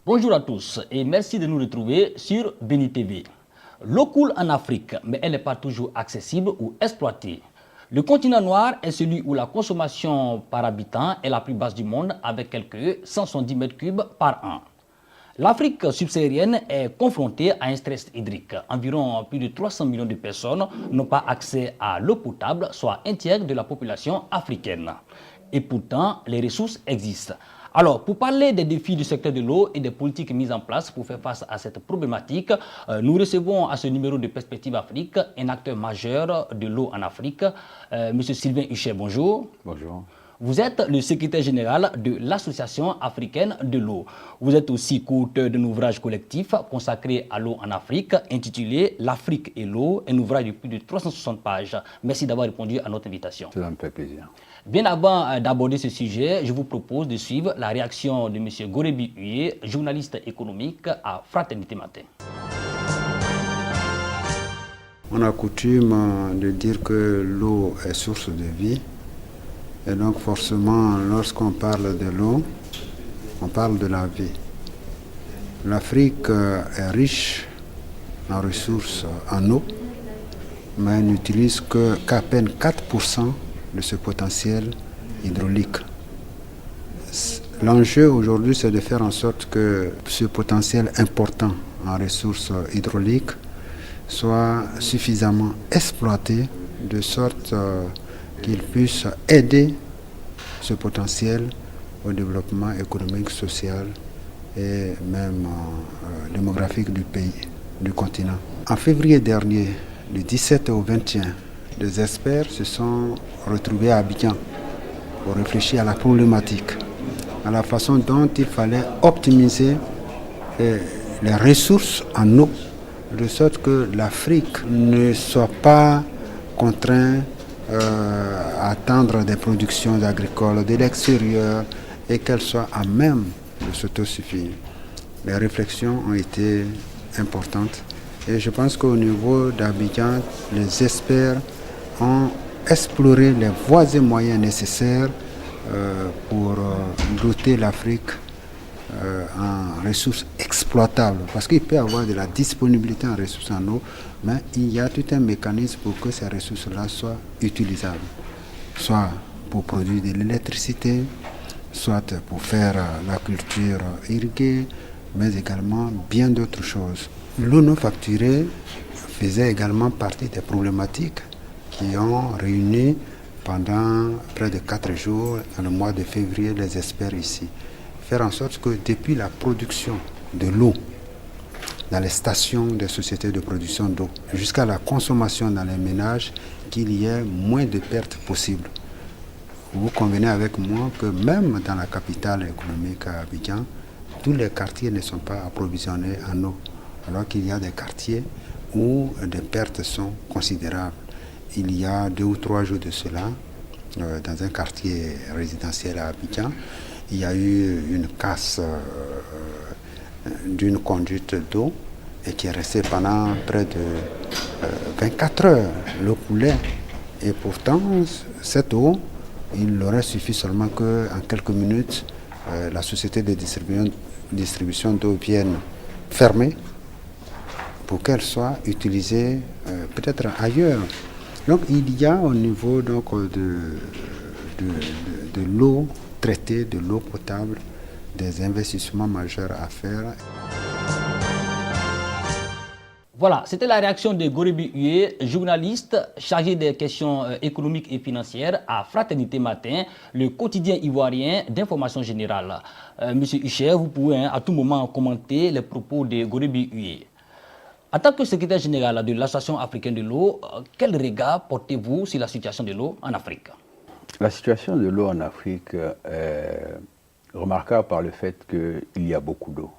Bonjour à tous et merci de nous retrouver sur Béni TV. L'eau coule en Afrique, mais elle n'est pas toujours accessible ou exploitée. Le continent noir est celui où la consommation par habitant est la plus basse du monde avec quelques 170 mètres cubes par an. L'Afrique subsaharienne est confrontée à un stress hydrique. Environ plus de 300 millions de personnes n'ont pas accès à l'eau potable, soit un tiers de la population africaine. Et pourtant, les ressources existent. Alors, pour parler des défis du secteur de l'eau et des politiques mises en place pour faire face à cette problématique, nous recevons à ce numéro de Perspective Afrique un acteur majeur de l'eau en Afrique, M. Sylvain Huchet. Bonjour. Bonjour. Vous êtes le secrétaire général de l'Association africaine de l'eau. Vous êtes aussi co-auteur d'un ouvrage collectif consacré à l'eau en Afrique, intitulé L'Afrique et l'eau, un ouvrage de plus de 360 pages. Merci d'avoir répondu à notre invitation. Ça me fait plaisir. Bien avant d'aborder ce sujet, je vous propose de suivre la réaction de M. Gorebi Huye, journaliste économique à Fraternité Matin. On a coutume de dire que l'eau est source de vie. Et donc forcément, lorsqu'on parle de l'eau, on parle de la vie. L'Afrique est riche en ressources en eau, mais elle n'utilise qu'à peine 4% de ce potentiel hydraulique. L'enjeu aujourd'hui, c'est de faire en sorte que ce potentiel important en ressources hydrauliques soit suffisamment exploité de sorte qu'il puisse aider ce potentiel au développement économique, social et même démographique du pays, du continent. En février dernier, du 17 au 21, des experts se sont retrouvés à Abidjan pour réfléchir à la problématique, à la façon dont il fallait optimiser les ressources en eau, de sorte que l'Afrique ne soit pas contrainte à attendre des productions agricoles de l'extérieur et qu'elle soit à même de s'autosuffire. Les réflexions ont été importantes et je pense qu'au niveau d'Abidjan, les experts ont exploré les voies et moyens nécessaires pour doter l'Afrique en ressources exploitables, parce qu'il peut y avoir de la disponibilité en ressources en eau, mais il y a tout un mécanisme pour que ces ressources-là soient utilisables, soit pour produire de l'électricité, soit pour faire la culture irriguée, mais également bien d'autres choses. L'eau non facturée faisait également partie des problématiques qui ont réuni pendant près de 4 jours, dans le mois de février, les experts ici. Faire en sorte que depuis la production de l'eau dans les stations des sociétés de production d'eau jusqu'à la consommation dans les ménages, qu'il y ait moins de pertes possibles. Vous convenez avec moi que même dans la capitale économique à Abidjan, tous les quartiers ne sont pas approvisionnés en eau, alors qu'il y a des quartiers où des pertes sont considérables. Il y a 2 ou 3 jours de cela, dans un quartier résidentiel à Abidjan, il y a eu une casse d'une conduite d'eau et qui est restée pendant près de 24 heures. L'eau coulait et pourtant cette eau, il aurait suffi seulement qu'en quelques minutes la société de distribution d'eau vienne fermer pour qu'elle soit utilisée peut-être ailleurs. Donc il y a au niveau donc, de l'eau traiter de l'eau potable, des investissements majeurs à faire. Voilà, c'était la réaction de Gorebi Huye, journaliste chargé des questions économiques et financières à Fraternité Matin, le quotidien ivoirien d'information générale. Monsieur Huchet, vous pouvez à tout moment commenter les propos de Gorebi Huye. En tant que secrétaire général de l'Association africaine de l'eau, quel regard portez-vous sur la situation de l'eau en Afrique? La situation de l'eau en Afrique est remarquable par le fait qu'il y a beaucoup d'eau.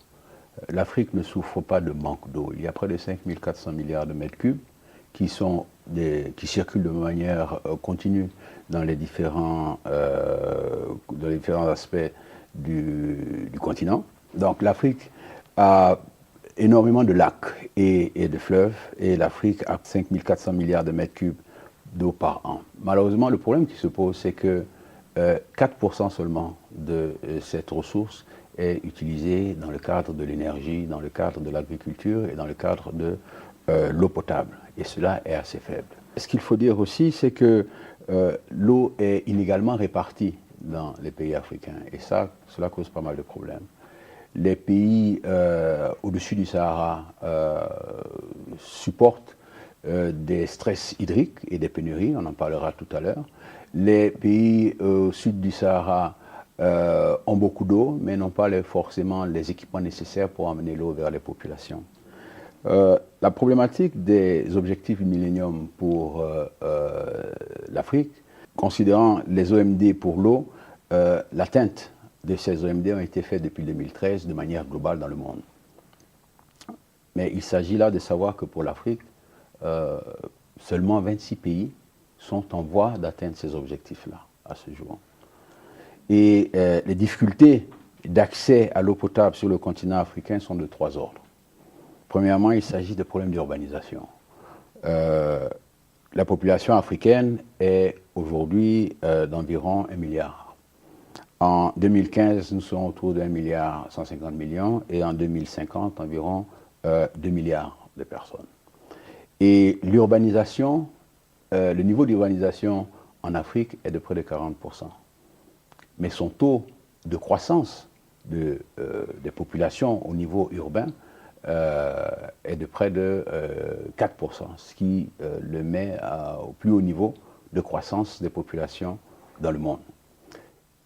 L'Afrique ne souffre pas de manque d'eau. Il y a près de 5400 milliards de mètres cubes qui circulent de manière continue dans les différents aspects du continent. Donc l'Afrique a énormément de lacs et de fleuves, et l'Afrique a 5400 milliards de mètres cubes d'eau par an. Malheureusement, le problème qui se pose, c'est que 4% seulement de cette ressource est utilisée dans le cadre de l'énergie, dans le cadre de l'agriculture et dans le cadre de l'eau potable. Et cela est assez faible. Ce qu'il faut dire aussi, c'est que l'eau est inégalement répartie dans les pays africains. Et ça, cela cause pas mal de problèmes. Les pays au-dessus du Sahara supportent des stress hydriques et des pénuries, on en parlera tout à l'heure. Les pays au sud du Sahara ont beaucoup d'eau, mais n'ont pas forcément les équipements nécessaires pour amener l'eau vers les populations. La problématique des objectifs du millénium pour l'Afrique, considérant les OMD pour l'eau, l'atteinte de ces OMD ont été faites depuis 2013 de manière globale dans le monde. Mais il s'agit là de savoir que pour l'Afrique, seulement 26 pays sont en voie d'atteindre ces objectifs-là à ce jour. Et les difficultés d'accès à l'eau potable sur le continent africain sont de 3 ordres. Premièrement, il s'agit de problèmes d'urbanisation. La population africaine est aujourd'hui d'environ 1 milliard. En 2015, nous serons autour de 1,150 milliard et en 2050, environ 2 milliards de personnes. Et l'urbanisation, le niveau d'urbanisation en Afrique est de près de 40%. Mais son taux de croissance des populations au niveau urbain est de près de 4%, ce qui le met au plus haut niveau de croissance des populations dans le monde.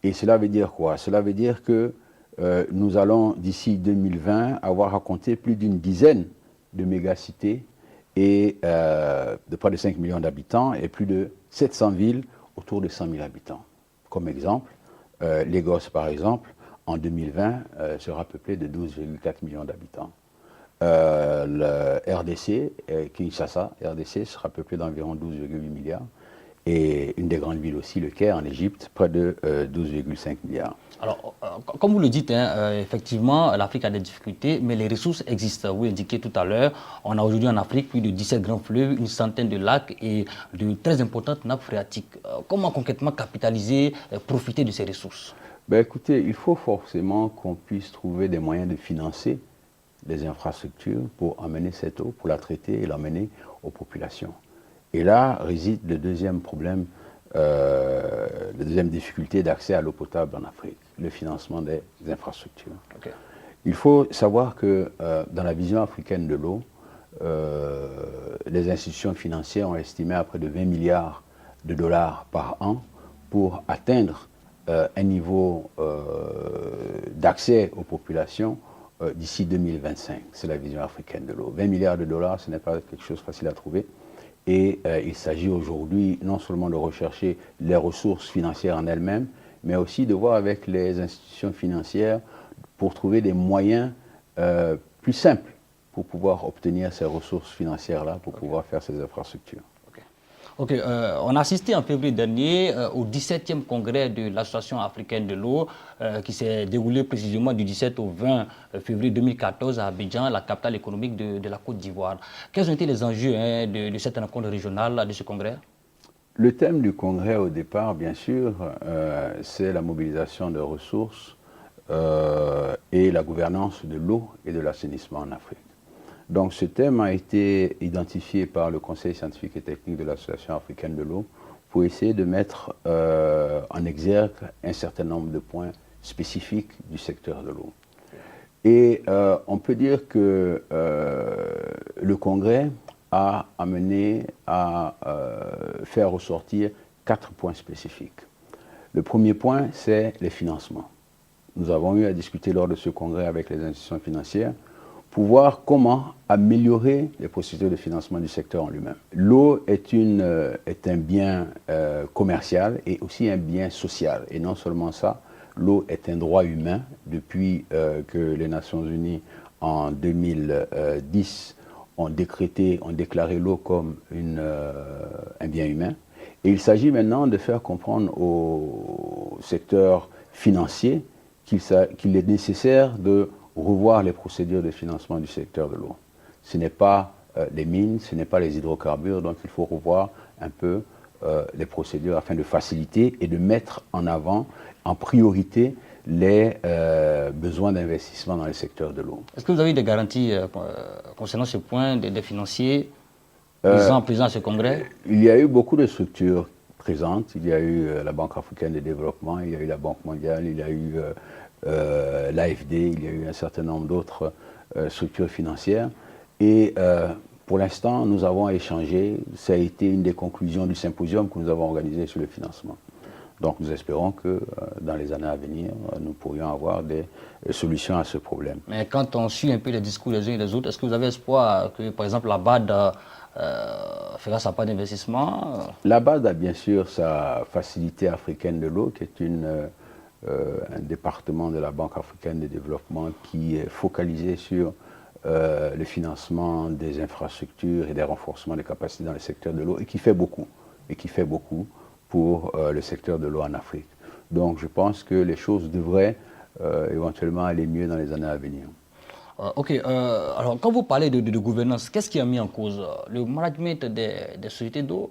Et cela veut dire quoi? Cela veut dire que nous allons, d'ici 2020, avoir à compter plus d'une dizaine de mégacités et de près de 5 millions d'habitants et plus de 700 villes autour de 100 000 habitants. Comme exemple, Lagos, par exemple, en 2020, sera peuplé de 12,4 millions d'habitants. Le RDC, Kinshasa, RDC, sera peuplé d'environ 12,8 milliards. Et une des grandes villes aussi, le Caire, en Égypte, près de 12,5 milliards. Alors, comme vous le dites, effectivement, l'Afrique a des difficultés, mais les ressources existent. Vous l'indiquez tout à l'heure, on a aujourd'hui en Afrique plus de 17 grands fleuves, une centaine de lacs et de très importantes nappes phréatiques. Comment concrètement capitaliser, profiter de ces ressources? Ben, écoutez, il faut forcément qu'on puisse trouver des moyens de financer des infrastructures pour amener cette eau, pour la traiter et l'amener aux populations. Et là réside le deuxième problème, la deuxième difficulté d'accès à l'eau potable en Afrique, le financement des infrastructures. Okay. Il faut savoir que dans la vision africaine de l'eau, les institutions financières ont estimé à près de 20 milliards de dollars par an pour atteindre un niveau d'accès aux populations d'ici 2025. C'est la vision africaine de l'eau. 20 milliards de dollars, ce n'est pas quelque chose de facile à trouver. Et il s'agit aujourd'hui non seulement de rechercher les ressources financières en elles-mêmes, mais aussi de voir avec les institutions financières pour trouver des moyens plus simples pour pouvoir obtenir ces ressources financières-là, pour pouvoir faire ces infrastructures. Ok, on a assisté en février dernier au 17e congrès de l'Association africaine de l'eau qui s'est déroulé précisément du 17 au 20 février 2014 à Abidjan, la capitale économique de la Côte d'Ivoire. Quels ont été les enjeux de cette rencontre régionale, de ce congrès? Le thème du congrès au départ, bien sûr, c'est la mobilisation de ressources et la gouvernance de l'eau et de l'assainissement en Afrique. Donc ce thème a été identifié par le Conseil scientifique et technique de l'Association africaine de l'eau pour essayer de mettre en exergue un certain nombre de points spécifiques du secteur de l'eau. Et on peut dire que le Congrès a amené à faire ressortir 4 points spécifiques. Le premier point, c'est les financements. Nous avons eu à discuter lors de ce congrès avec les institutions financières pour voir comment améliorer les procédures de financement du secteur en lui-même. L'eau est un bien commercial et aussi un bien social. Et non seulement ça, l'eau est un droit humain depuis que les Nations Unies, en 2010, ont déclaré l'eau comme un bien humain. Et il s'agit maintenant de faire comprendre au secteur financier qu'il est nécessaire de revoir les procédures de financement du secteur de l'eau. Ce n'est pas les mines, ce n'est pas les hydrocarbures, donc il faut revoir un peu les procédures afin de faciliter et de mettre en avant, en priorité, les besoins d'investissement dans le secteur de l'eau. Est-ce que vous avez des garanties concernant ce point des financiers présents à ce congrès? Il y a eu beaucoup de structures présentes. Il y a eu la Banque africaine de développement, il y a eu la Banque mondiale, il y a eu l'AFD, il y a eu un certain nombre d'autres structures financières. Et pour l'instant, nous avons échangé. Ça a été une des conclusions du symposium que nous avons organisé sur le financement. Donc nous espérons que dans les années à venir, nous pourrions avoir des solutions à ce problème. Mais quand on suit un peu les discours des uns et des autres, est-ce que vous avez espoir que, par exemple, la BAD fera sa part d'investissement? La BAD a bien sûr sa facilité africaine de l'eau, qui est un département de la Banque africaine de développement qui est focalisé sur le financement des infrastructures et des renforcements des capacités dans le secteur de l'eau et qui fait beaucoup pour le secteur de l'eau en Afrique. Donc je pense que les choses devraient éventuellement aller mieux dans les années à venir. Ok, alors quand vous parlez de gouvernance, qu'est-ce qui a mis en cause? Le management des sociétés d'eau?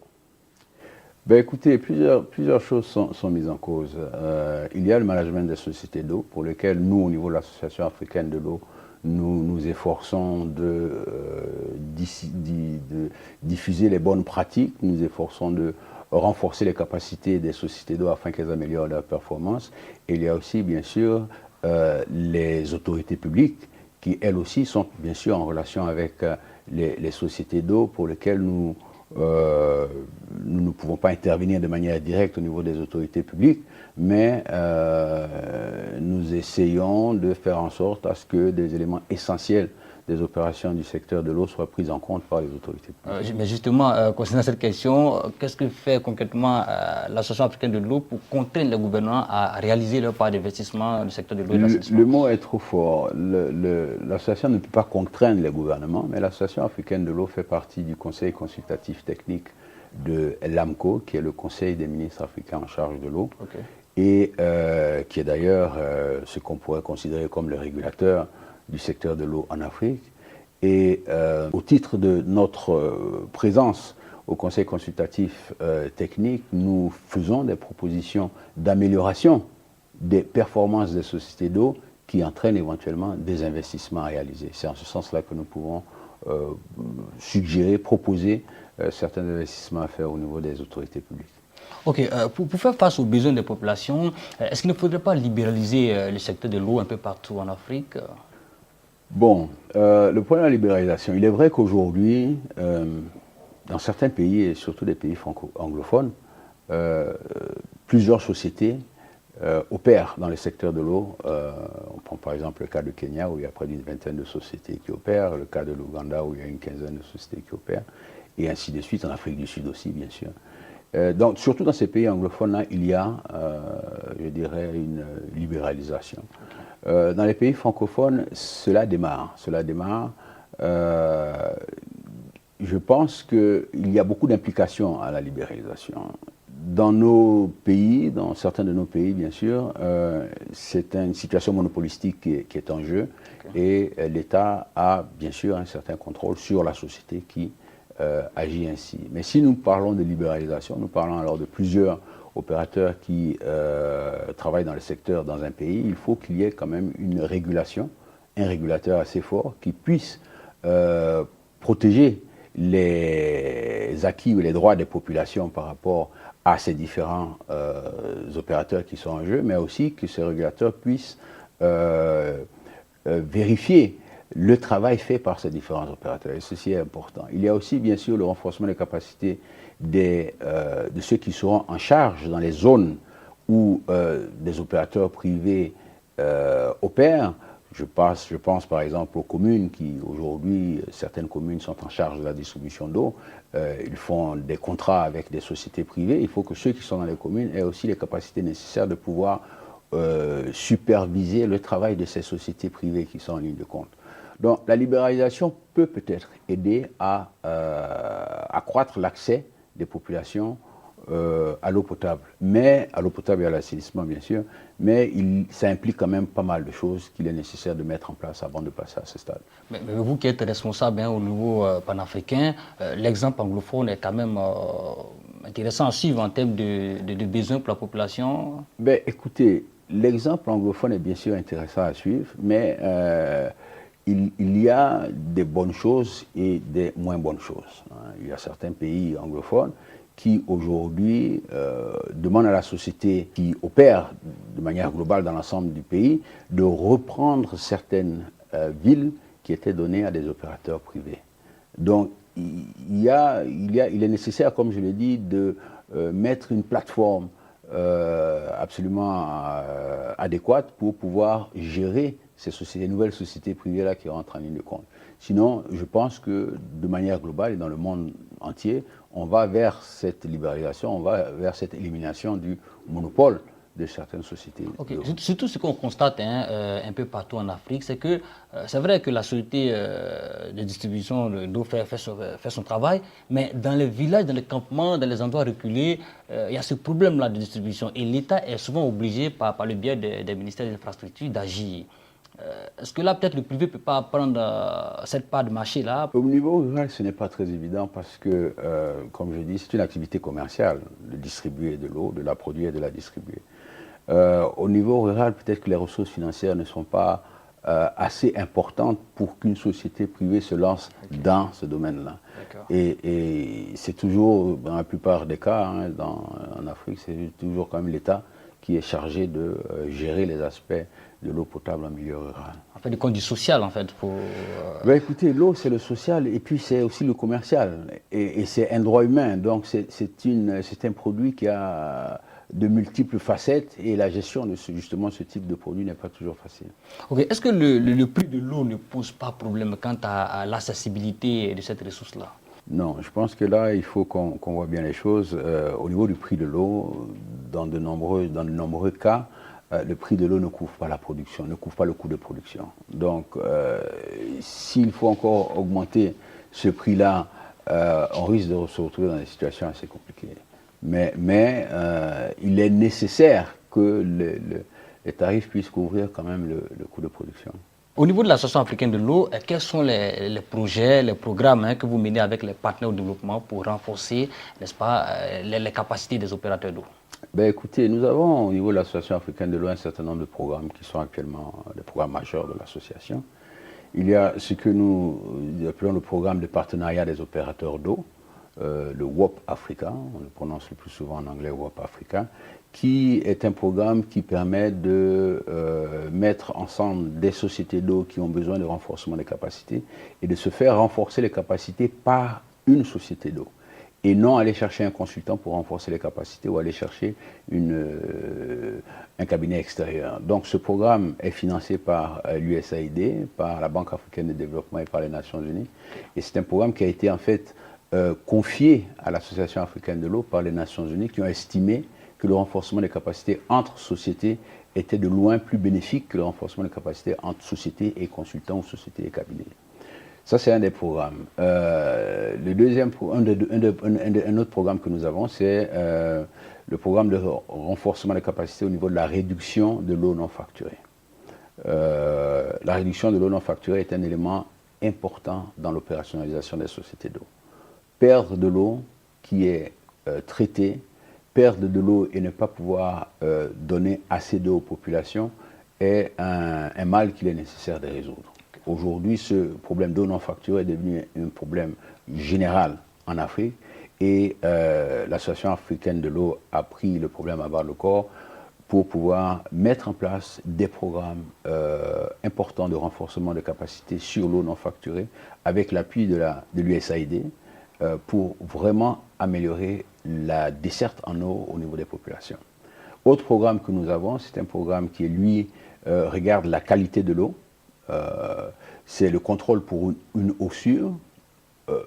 Ben écoutez, plusieurs choses sont mises en cause. Il y a le management des sociétés d'eau, pour lequel nous, au niveau de l'Association africaine de l'eau, nous nous efforçons de diffuser les bonnes pratiques, nous nous efforçons de renforcer les capacités des sociétés d'eau afin qu'elles améliorent leur performance. Et il y a aussi, bien sûr, les autorités publiques qui, elles aussi, sont bien sûr en relation avec les sociétés d'eau pour lesquelles nous ne pouvons pas intervenir de manière directe au niveau des autorités publiques, mais nous essayons de faire en sorte à ce que des éléments essentiels des opérations du secteur de l'eau soient prises en compte par les autorités publiques. Mais justement, concernant cette question, qu'est-ce que fait concrètement l'Association africaine de l'eau pour contraindre les gouvernants à réaliser leur part d'investissement dans le secteur de l'eau et de l'assainissement? Le mot est trop fort. L'association ne peut pas contraindre les gouvernements, mais l'Association africaine de l'eau fait partie du conseil consultatif technique de l'AMCO, qui est le conseil des ministres africains en charge de l'eau, Okay. Et qui est d'ailleurs ce qu'on pourrait considérer comme le régulateur du secteur de l'eau en Afrique. Et au titre de notre présence au Conseil consultatif technique, nous faisons des propositions d'amélioration des performances des sociétés d'eau qui entraînent éventuellement des investissements à réaliser. C'est en ce sens-là que nous pouvons suggérer, proposer certains investissements à faire au niveau des autorités publiques. Ok, pour faire face aux besoins des populations, est-ce qu'il ne faudrait pas libéraliser le secteur de l'eau un peu partout en Afrique? Bon, le point de la libéralisation, il est vrai qu'aujourd'hui, dans certains pays, et surtout des pays franco-anglophones, plusieurs sociétés opèrent dans le secteur de l'eau. On prend par exemple le cas de Kenya, où il y a près d'une vingtaine de sociétés qui opèrent, le cas de l'Ouganda, où il y a une quinzaine de sociétés qui opèrent, et ainsi de suite, en Afrique du Sud aussi, bien sûr. Donc, surtout dans ces pays anglophones-là, il y a, je dirais, une libéralisation. Dans les pays francophones, cela démarre. Je pense qu'il y a beaucoup d'implications à la libéralisation. Dans nos pays, dans certains de nos pays, bien sûr, c'est une situation monopolistique qui est en jeu, et l'État a, bien sûr, un certain contrôle sur la société qui agit ainsi. Mais si nous parlons de libéralisation, nous parlons alors de plusieurs opérateurs qui travaillent dans le secteur dans un pays. Il faut qu'il y ait quand même une régulation, un régulateur assez fort qui puisse protéger les acquis ou les droits des populations par rapport à ces différents opérateurs qui sont en jeu, mais aussi que ces régulateurs puissent vérifier le travail fait par ces différents opérateurs, et ceci est important. Il y a aussi, bien sûr, le renforcement des capacités de ceux qui seront en charge dans les zones où des opérateurs privés opèrent. Je pense par exemple aux communes qui, aujourd'hui, certaines communes sont en charge de la distribution d'eau. Ils font des contrats avec des sociétés privées. Il faut que ceux qui sont dans les communes aient aussi les capacités nécessaires de pouvoir superviser le travail de ces sociétés privées qui sont en ligne de compte. Donc la libéralisation peut peut-être aider à accroître l'accès des populations à l'eau potable, mais à l'eau potable et à l'assainissement bien sûr, mais ça implique quand même pas mal de choses qu'il est nécessaire de mettre en place avant de passer à ce stade. Mais vous qui êtes responsable au niveau panafricain, l'exemple anglophone est quand même intéressant à suivre en termes de besoins pour la population. Ben, écoutez, l'exemple anglophone est bien sûr intéressant à suivre, mais il y a des bonnes choses et des moins bonnes choses. Il y a certains pays anglophones qui aujourd'hui demandent à la société qui opère de manière globale dans l'ensemble du pays de reprendre certaines villes qui étaient données à des opérateurs privés. Donc il est nécessaire, comme je l'ai dit, de mettre une plateforme absolument adéquate pour pouvoir gérer ces nouvelles sociétés privées-là qui rentrent en ligne de compte. Sinon, je pense que de manière globale et dans le monde entier, on va vers cette libéralisation, on va vers cette élimination du monopole de certaines sociétés. Okay. Surtout ce qu'on constate un peu partout en Afrique, c'est que c'est vrai que la société de distribution d'eau fait son travail, mais dans les villages, dans les campements, dans les endroits reculés, il y a ce problème-là de distribution et l'État est souvent obligé par le biais des ministères des infrastructures d'agir. Est-ce que là, peut-être le privé ne peut pas prendre cette part de marché-là? Au niveau rural, ce n'est pas très évident parce que, comme je dis, c'est une activité commerciale de distribuer de l'eau, de la produire et de la distribuer. Au niveau rural, peut-être que les ressources financières ne sont pas assez importantes pour qu'une société privée se lance dans ce domaine-là. Et c'est toujours, dans la plupart des cas, en Afrique, c'est toujours quand même l'État qui est chargé de gérer les aspects de l'eau potable en milieu rural. En fait, du compte du social, en fait. Ben, écoutez, l'eau, c'est le social et puis c'est aussi le commercial. Et c'est un droit humain. Donc, c'est un produit qui a de multiples facettes et la gestion de justement ce type de produit n'est pas toujours facile. Ok. Est-ce que le prix de l'eau ne pose pas problème quant à l'accessibilité de cette ressource-là? Non, je pense que là, il faut qu'on voit bien les choses. Au niveau du prix de l'eau, dans de nombreux cas, le prix de l'eau ne couvre pas la production, ne couvre pas le coût de production. Donc, s'il faut encore augmenter ce prix-là, on risque de se retrouver dans des situations assez compliquées. Mais il est nécessaire que les tarifs puissent couvrir quand même le coût de production. Au niveau de l'Association africaine de l'eau, quels sont les projets, les programmes que vous menez avec les partenaires au développement pour renforcer, n'est-ce pas, les capacités des opérateurs d'eau? Ben écoutez, nous avons au niveau de l'Association africaine de l'eau un certain nombre de programmes qui sont actuellement des programmes majeurs de l'association. Il y a ce que nous appelons le programme de partenariat des opérateurs d'eau, le WOP Africa, on le prononce le plus souvent en anglais WOP Africa, qui est un programme qui permet de mettre ensemble des sociétés d'eau qui ont besoin de renforcement des capacités et de se faire renforcer les capacités par une société d'eau. Et non aller chercher un consultant pour renforcer les capacités ou aller chercher un cabinet extérieur. Donc ce programme est financé par l'USAID, par la Banque africaine de développement et par les Nations Unies. Et c'est un programme qui a été en fait confié à l'Association africaine de l'eau par les Nations Unies qui ont estimé que le renforcement des capacités entre sociétés était de loin plus bénéfique que le renforcement des capacités entre sociétés et consultants ou sociétés et cabinets. Ça, c'est un des programmes. Le deuxième, un autre programme que nous avons, c'est le programme de renforcement des capacités au niveau de la réduction de l'eau non facturée. La réduction de l'eau non facturée est un élément important dans l'opérationnalisation des sociétés d'eau. Perdre de l'eau qui est traitée, perdre de l'eau et ne pas pouvoir donner assez d'eau aux populations est un mal qu'il est nécessaire de résoudre. Aujourd'hui, ce problème d'eau non facturée est devenu un problème général en Afrique et l'Association africaine de l'eau a pris le problème à bras le corps pour pouvoir mettre en place des programmes importants de renforcement de capacités sur l'eau non facturée avec l'appui de l'USAID pour vraiment améliorer la desserte en eau au niveau des populations. Autre programme que nous avons, c'est un programme qui, lui, regarde la qualité de l'eau. C'est le contrôle pour une eau sûre.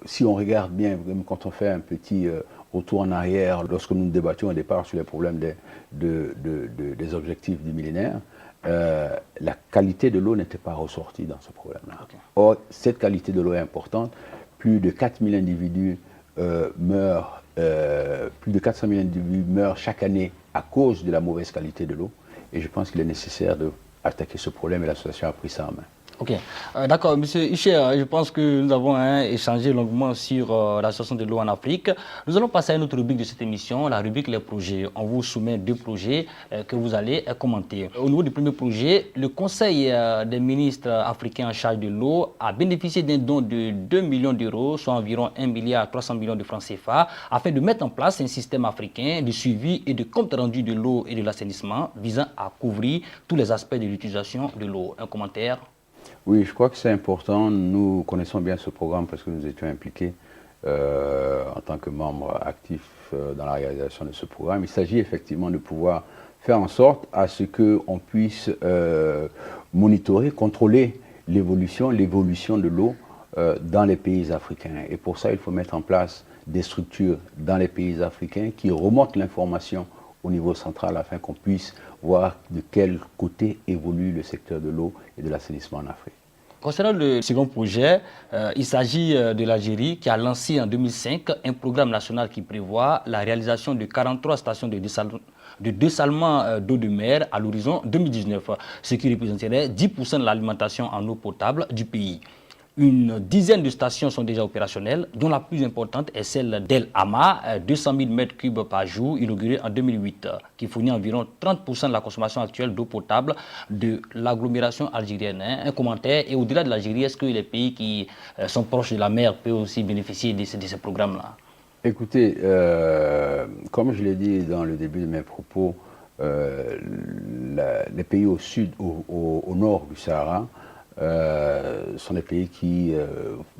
Si on regarde bien, même quand on fait un petit retour en arrière, lorsque nous débattions au départ sur les problèmes des objectifs du millénaire, la qualité de l'eau n'était pas ressortie dans ce problème-là. Okay. Or, cette qualité de l'eau est importante. Plus de 4 000 individus meurent, plus de 400 000 individus meurent chaque année à cause de la mauvaise qualité de l'eau. Et je pense qu'il est nécessaire d'attaquer ce problème et l'association a pris ça en main. Ok, d'accord, Monsieur Isher, je pense que nous avons échangé longuement sur la situation de l'eau en Afrique. Nous allons passer à une autre rubrique de cette émission, la rubrique Les projets. On vous soumet 2 projets que vous allez commenter. Au niveau du premier projet, le Conseil des ministres africains en charge de l'eau a bénéficié d'un don de 2 millions d'euros, soit environ 1,3 milliard de francs CFA, afin de mettre en place un système africain de suivi et de compte rendu de l'eau et de l'assainissement visant à couvrir tous les aspects de l'utilisation de l'eau. Un commentaire? Oui, je crois que c'est important. Nous connaissons bien ce programme parce que nous étions impliqués en tant que membres actifs dans la réalisation de ce programme. Il s'agit effectivement de pouvoir faire en sorte à ce qu'on puisse monitorer, contrôler l'évolution de l'eau dans les pays africains. Et pour ça, il faut mettre en place des structures dans les pays africains qui remontent l'information au niveau central afin qu'on puisse voir de quel côté évolue le secteur de l'eau et de l'assainissement en Afrique. Concernant le second projet, il s'agit de l'Algérie qui a lancé en 2005 un programme national qui prévoit la réalisation de 43 stations de dessalement d'eau de mer à l'horizon 2019, ce qui représenterait 10% de l'alimentation en eau potable du pays. Une dizaine de stations sont déjà opérationnelles, dont la plus importante est celle d'El Hama, 200 000 m3 par jour, inaugurée en 2008, qui fournit environ 30% de la consommation actuelle d'eau potable de l'agglomération algérienne. Un commentaire, et au-delà de l'Algérie, est-ce que les pays qui sont proches de la mer peuvent aussi bénéficier de ces programmes-là? Écoutez, comme je l'ai dit dans le début de mes propos, les pays au sud, au nord du Sahara, sont des pays qui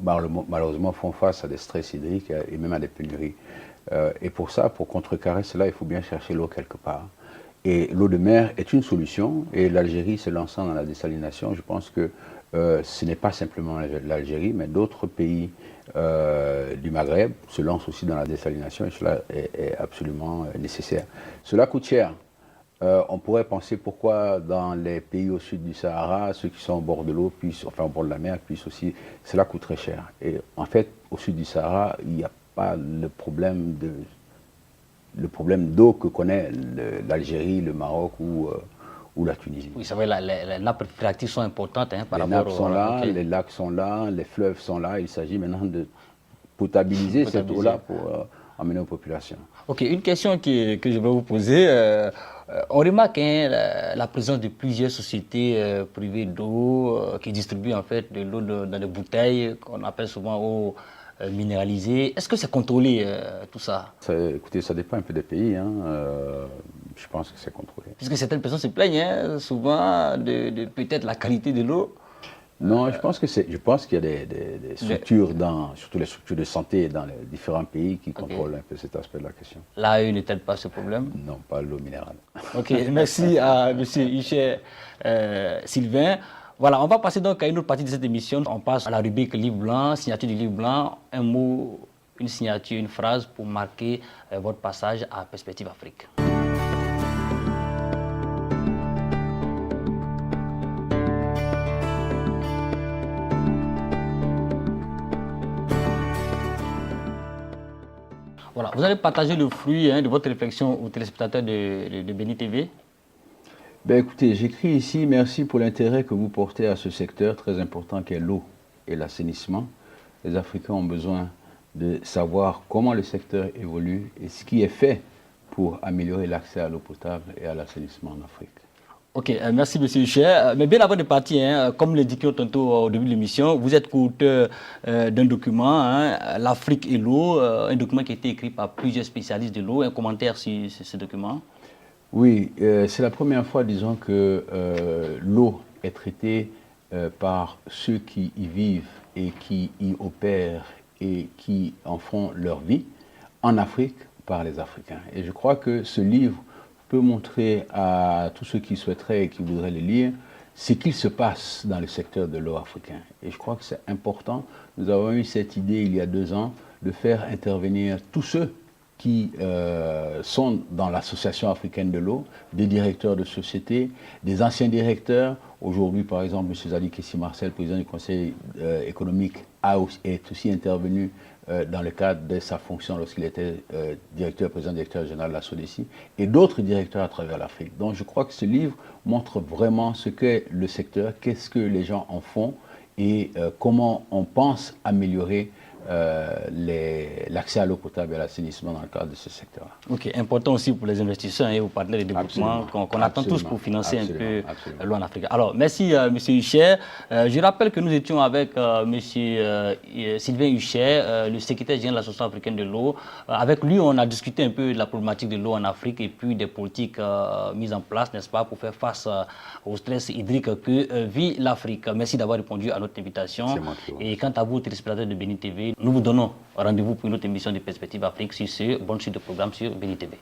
malheureusement font face à des stress hydriques et même à des pénuries. Et pour ça, pour contrecarrer cela, il faut bien chercher l'eau quelque part. Et l'eau de mer est une solution, et l'Algérie se lançant dans la dessalination, je pense que ce n'est pas simplement l'Algérie, mais d'autres pays du Maghreb se lancent aussi dans la dessalination, et cela est absolument nécessaire. Cela coûte cher. On pourrait penser pourquoi dans les pays au sud du Sahara, ceux qui sont au bord de l'eau, enfin au bord de la mer, puissent aussi, cela coûte très cher. Et en fait, au sud du Sahara, il n'y a pas le problème d'eau que connaît l'Algérie, le Maroc ou la Tunisie. Oui, c'est vrai, les nappes phréatiques sont importantes par rapport nappes sont là, les lacs sont là, les fleuves sont là. Il s'agit maintenant de potabiliser cette eau-là pour emmener aux populations. Ok, une question que je vais vous poser. On remarque la présence de plusieurs sociétés privées d'eau qui distribuent en fait de l'eau dans des bouteilles qu'on appelle souvent eau minéralisée. Est-ce que c'est contrôlé tout ça? Écoutez, ça dépend un peu des pays. Je pense que c'est contrôlé. Puisque certaines personnes se plaignent souvent de peut-être la qualité de l'eau. Non, je pense qu'il y a des structures, surtout les structures de santé dans les différents pays qui contrôlent un peu cet aspect de la question. L'AE ne t'aide pas ce problème? Non, pas l'eau minérale. Ok, merci à M. Isher Sylvain. Voilà, on va passer donc à une autre partie de cette émission. On passe à la rubrique Livre blanc, signature du livre blanc, un mot, une signature, une phrase pour marquer votre passage à Perspective Afrique. Voilà, vous allez partager le fruit de votre réflexion aux téléspectateurs de Béni TV. Ben écoutez, j'écris ici, merci pour l'intérêt que vous portez à ce secteur très important qu'est l'eau et l'assainissement. Les Africains ont besoin de savoir comment le secteur évolue et ce qui est fait pour améliorer l'accès à l'eau potable et à l'assainissement en Afrique. Ok, merci M. Isher. Mais bien avant de partir, comme l'indiquions tantôt au début de l'émission, vous êtes co-auteur d'un document, L'Afrique et l'eau, un document qui a été écrit par plusieurs spécialistes de l'eau. Un commentaire sur ce document? Oui, c'est la première fois, disons, que l'eau est traitée par ceux qui y vivent et qui y opèrent et qui en font leur vie en Afrique par les Africains. Et je crois que ce livre peut montrer à tous ceux qui souhaiteraient et qui voudraient le lire ce qu'il se passe dans le secteur de l'eau africain. Et je crois que c'est important. Nous avons eu cette idée il y a 2 ans de faire intervenir tous ceux qui sont dans l'Association africaine de l'eau, des directeurs de société, des anciens directeurs. Aujourd'hui, par exemple, M. Zali Kessi Marcel, président du Conseil économique, est aussi intervenu dans le cadre de sa fonction lorsqu'il était président directeur général de la SODECI, et d'autres directeurs à travers l'Afrique. Donc je crois que ce livre montre vraiment ce qu'est le secteur, qu'est-ce que les gens en font et comment on pense améliorer l'accès à l'eau potable et à l'assainissement dans le cadre de ce secteur-là. Ok, important aussi pour les investisseurs et aux partenaires de développement qu'on attend tous pour financer un peu l'eau en Afrique. Alors, merci M. Hucher. Je rappelle que nous étions avec M. Sylvain Hucher, le secrétaire général de l'Association africaine de l'eau. Avec lui, on a discuté un peu de la problématique de l'eau en Afrique et puis des politiques mises en place, n'est-ce pas, pour faire face au stress hydrique que vit l'Afrique. Merci d'avoir répondu à notre invitation. Et quant à vous, téléspectateurs de Béni TV, nous vous donnons rendez-vous pour une autre émission de Perspective Afrique sur ce bon suite de programme sur Béni TV.